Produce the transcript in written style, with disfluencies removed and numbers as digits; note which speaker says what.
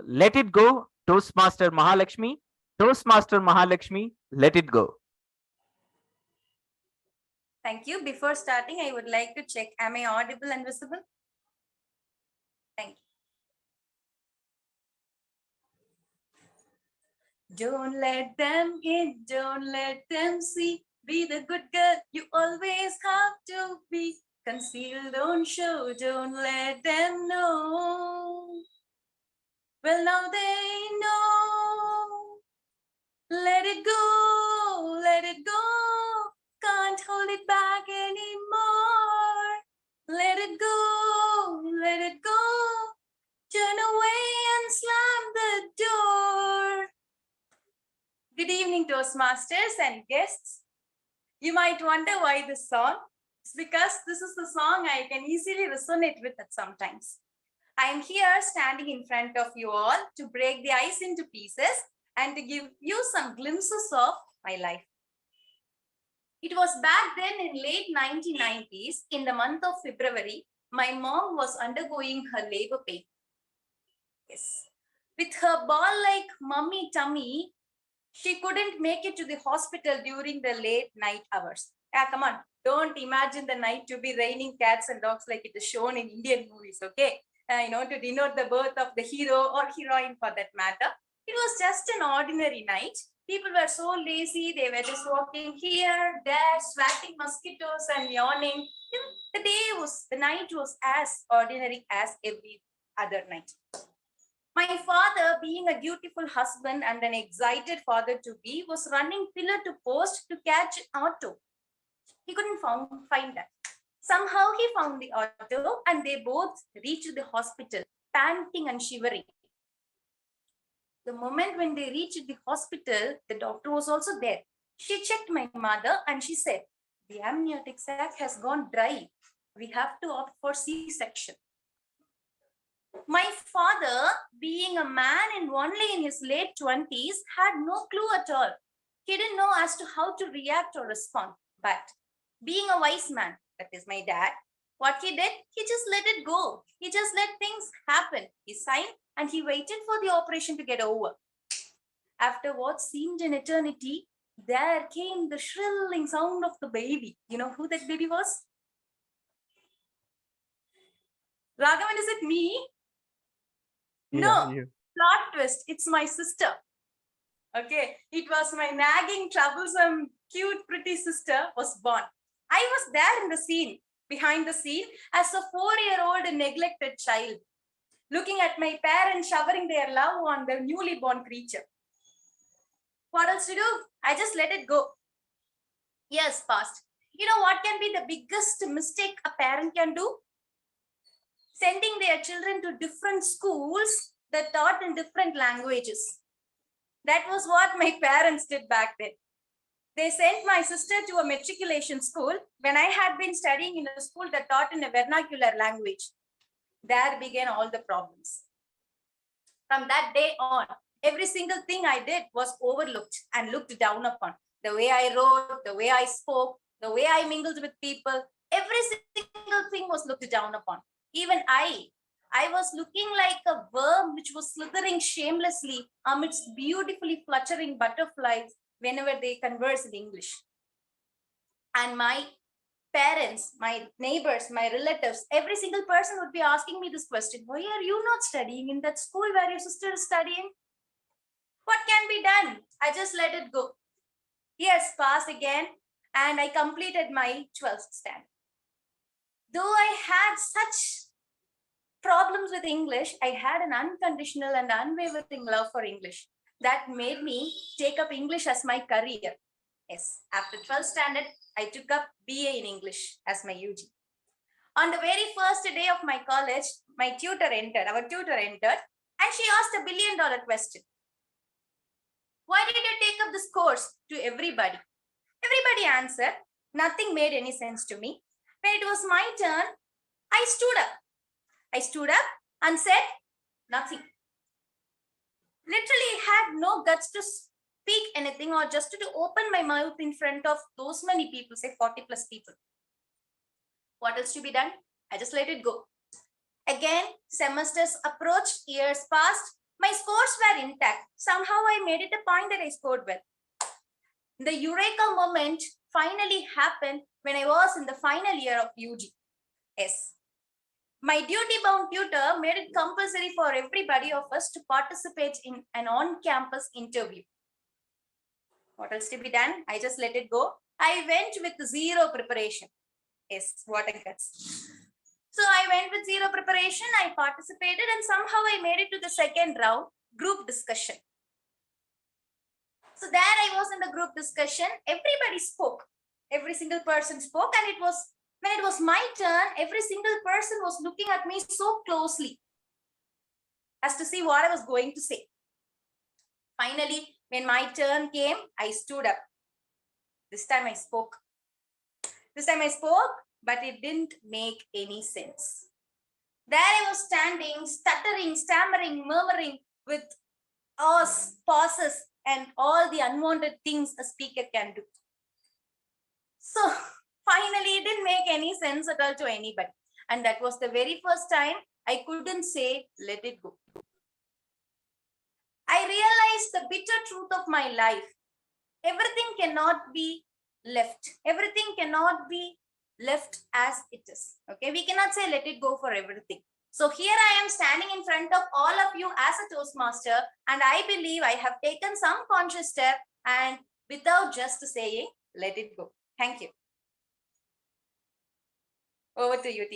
Speaker 1: Let it go, Toastmaster Mahalakshmi. Toastmaster Mahalakshmi, let it go.
Speaker 2: Thank you. Before starting, I would like to check, am I audible and visible? Thank you. Don't let them in, don't let them see. Be the good girl you always have to be. Conceal, don't show, don't let them know. Well, now they know. Let it go, let it go. Can't hold it back anymore. Let it go, let it go. Turn away and slam the door. Good evening, Toastmasters and guests. You might wonder why this song. It's because this is the song I can easily resonate with at sometimes. I am here standing in front of you all to break the ice into pieces and to give you some glimpses of my life. It was back then in late 1990s, in the month of February, my mom was undergoing her labor pain. Yes. With her ball-like mummy tummy, she couldn't make it to the hospital during the late night hours. Come on, don't imagine the night to be raining cats and dogs like it is shown in Indian movies, okay? To denote the birth of the hero or heroine for that matter. It was just an ordinary night. People were so lazy, they were just walking here, there, swatting mosquitoes and yawning. The night was as ordinary as every other night. My father, being a dutiful husband and an excited father-to-be, was running pillar to post to catch an auto. He couldn't find that. Somehow he found the auto and they both reached the hospital, panting and shivering. The moment when they reached the hospital, the doctor was also there. She checked my mother and she said, the amniotic sac has gone dry. We have to opt for C-section. My father, being a man and only in his late 20s, had no clue at all. He didn't know as to how to react or respond. But being a wise man, that is my dad, what he did, he just let it go. He just let things happen. He signed and he waited for the operation to get over. After what seemed an eternity, there came the shrilling sound of the baby. You know who that baby was? Raghavan, is it me?
Speaker 1: Yeah,
Speaker 2: No,
Speaker 1: yeah.
Speaker 2: plot twist, it's my sister. Okay, it was my nagging, troublesome, cute, pretty sister was born. I was there in the scene, behind the scene, as a 4-year-old neglected child, looking at my parents showering their love on the newly born creature. What else to do? I just let it go. Years passed. You know what can be the biggest mistake a parent can do? Sending their children to different schools that taught in different languages. That was what my parents did back then. They sent my sister to a matriculation school when I had been studying in a school that taught in a vernacular language. There began all the problems. From that day on, every single thing I did was overlooked and looked down upon. The way I wrote, the way I spoke, the way I mingled with people, every single thing was looked down upon. Even I was looking like a worm which was slithering shamelessly amidst beautifully fluttering butterflies whenever they converse in English. And my parents, my neighbors, my relatives, every single person would be asking me this question: why are you not studying in that school where your sister is studying? What can be done? I just let it go. Years passed again, and I completed my 12th standard. Though I had such problems with English, I had an unconditional and unwavering love for English that made me take up English as my career. Yes, after 12th standard, I took up BA in English as my UG. On the very first day of my college, our tutor entered, and she asked a $1 billion question. Why did you take up this course? To everybody. Everybody answered. Nothing made any sense to me. When it was my turn, I stood up. I stood up and said nothing. Literally had no guts to speak anything or just to open my mouth in front of those many people, say 40 plus people. What else to be done? I just let it go. Again, semesters approached, years passed. My scores were intact. Somehow I made it a point that I scored well. The eureka moment finally happened when I was in the final year of UG. Yes. My duty-bound tutor made it compulsory for everybody of us to participate in an on-campus interview. What else to be done? I just let it go. I went with zero preparation. Yes, what a guts. So I went with zero preparation. I participated and somehow I made it to the second round, group discussion. So there I was in the group discussion. Everybody spoke. Every single person spoke, and when it was my turn, every single person was looking at me so closely as to see what I was going to say. Finally, when my turn came, I stood up. This time I spoke. But it didn't make any sense. There I was standing, stuttering, stammering, murmuring with pauses and all the unwanted things a speaker can do. So finally, it didn't make any sense at all to anybody. And that was the very first time I couldn't say, let it go. I realized the bitter truth of my life. Everything cannot be left. Everything cannot be left as it is. Okay, we cannot say let it go for everything. So here I am standing in front of all of you as a Toastmaster, and I believe I have taken some conscious step and without just saying let it go. Thank you. Over to you, Tia.